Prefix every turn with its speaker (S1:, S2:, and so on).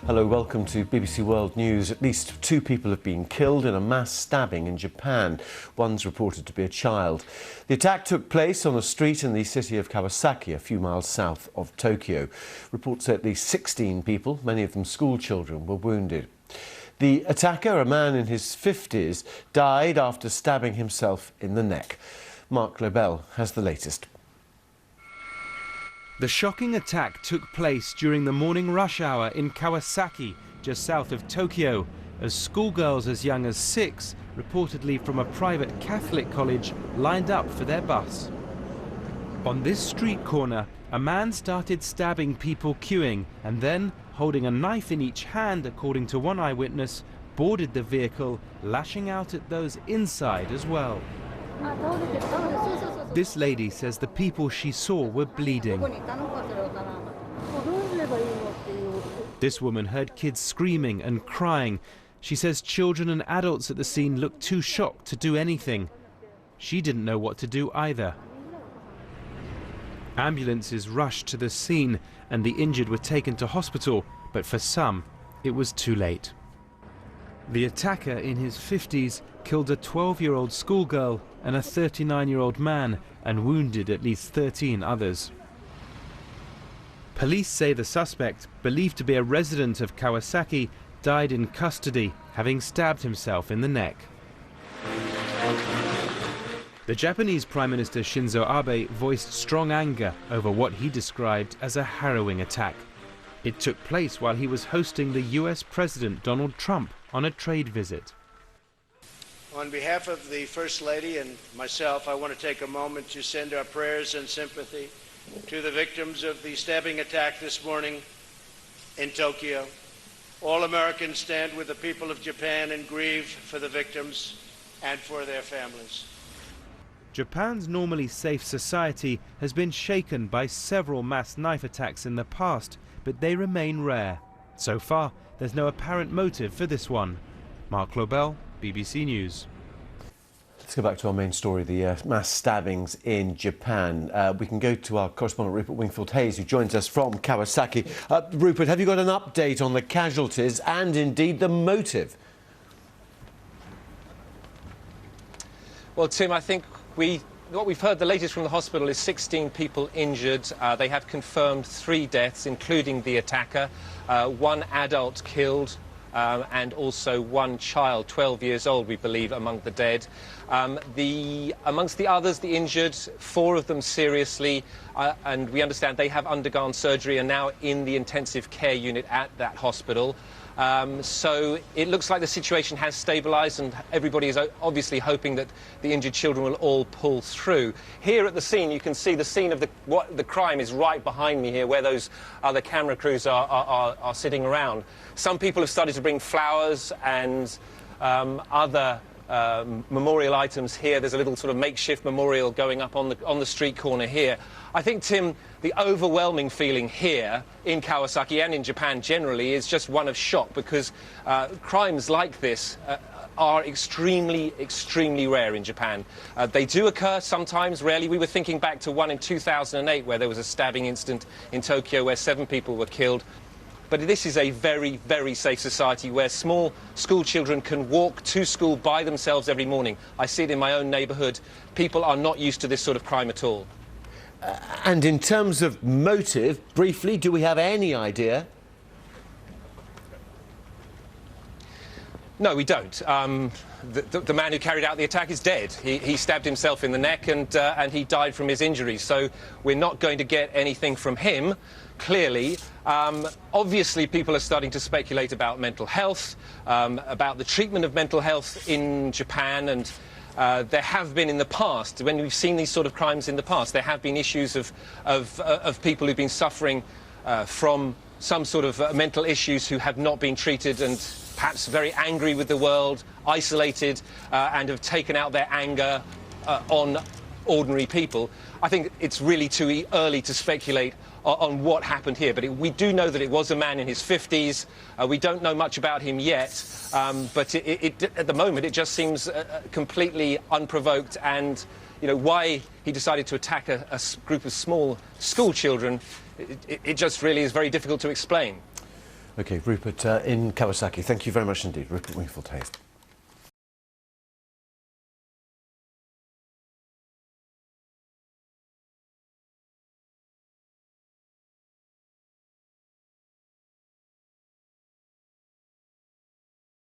S1: Hello, welcome to BBC World News. At least 2 people have been killed in a mass stabbing in Japan. One's reported to be a child. The attack took place on a street in the city of Kawasaki, a few miles south of Tokyo. Reports say at least 16 people, many of them school children, were wounded. The attacker, a man in his 50s, died after stabbing himself in the neck. Mark Lobel has the latest.
S2: The shocking attack took place during the morning rush hour in Kawasaki, just south of Tokyo, as schoolgirls as young as 6, reportedly from a private Catholic college, lined up for their bus. On this street corner, a man started stabbing people queuing and then, holding a knife in each hand, according to one eyewitness, boarded the vehicle, lashing out at those inside as well. This lady says the people she saw were bleeding. This woman heard kids screaming and crying. She says children and adults at the scene looked too shocked to do anything. She didn't know what to do either. Ambulances rushed to the scene and the injured were taken to hospital, but for some, it was too late. The attacker in his 50s killed a 12-year-old schoolgirl and a 39-year-old man and wounded at least 13 others. Police say the suspect, believed to be a resident of Kawasaki, died in custody, having stabbed himself in the neck. The Japanese Prime Minister Shinzo Abe voiced strong anger over what he described as a harrowing attack. It took place while he was hosting the US President Donald Trump on a trade visit.
S3: On behalf of the First Lady and myself, I want to take a moment to send our prayers and sympathy to the victims of the stabbing attack this morning in Tokyo. All Americans stand with the people of Japan and grieve for the victims and for their families.
S2: Japan's normally safe society has been shaken by several mass knife attacks in the past, but they remain rare. So far, there's no apparent motive for this one. Mark Lobel, BBC News.
S1: Let's go back to our main story, the mass stabbings in Japan. We can go to our correspondent Rupert Wingfield-Hayes, who joins us from Kawasaki. Rupert, have you got an update on the casualties and indeed the motive?
S4: Well, Tim, I think what we've heard, the latest from the hospital, is 16 people injured. They have confirmed 3 deaths, including the attacker, 1 adult killed, and also 1 child, 12 years old, we believe, among the dead. Amongst the others, the injured, 4 of them seriously, and we understand they have undergone surgery and now in the intensive care unit at that hospital. So it looks like the situation has stabilised, and everybody is obviously hoping that the injured children will all pull through. Here at the scene, you can see the scene of the crime is right behind me here, where those other camera crews are sitting around. Some people have started to bring flowers and other memorial items here. There's a little sort of makeshift memorial going up on the street corner here. I think, Tim, the overwhelming feeling here in Kawasaki and in Japan generally is just one of shock, because crimes like this are extremely, extremely rare in Japan. They do occur sometimes, rarely. We were thinking back to one in 2008 where there was a stabbing incident in Tokyo where 7 people were killed. But this is a very, very safe society where small school children can walk to school by themselves every morning. I see it in my own neighbourhood. People are not used to this sort of crime at all.
S1: And in terms of motive, briefly, do we have any idea?
S4: No, we don't. The man who carried out the attack is dead. He stabbed himself in the neck and he died from his injuries. So we're not going to get anything from him, clearly. Obviously, people are starting to speculate about mental health, about the treatment of mental health in Japan, and there have been in the past, when we've seen these sort of crimes in the past, there have been issues of people who've been suffering from some sort of mental issues who have not been treated and perhaps very angry with the world, isolated, and have taken out their anger on ordinary people. I think it's really too early to speculate on what happened here, but we do know that it was a man in his 50s. We don't know much about him yet, but at the moment it just seems completely unprovoked, and why he decided to attack a group of small school children, it just really is very difficult to explain.
S1: OK, Rupert in Kawasaki. Thank you very much indeed. Rupert Wingfield-Hayes.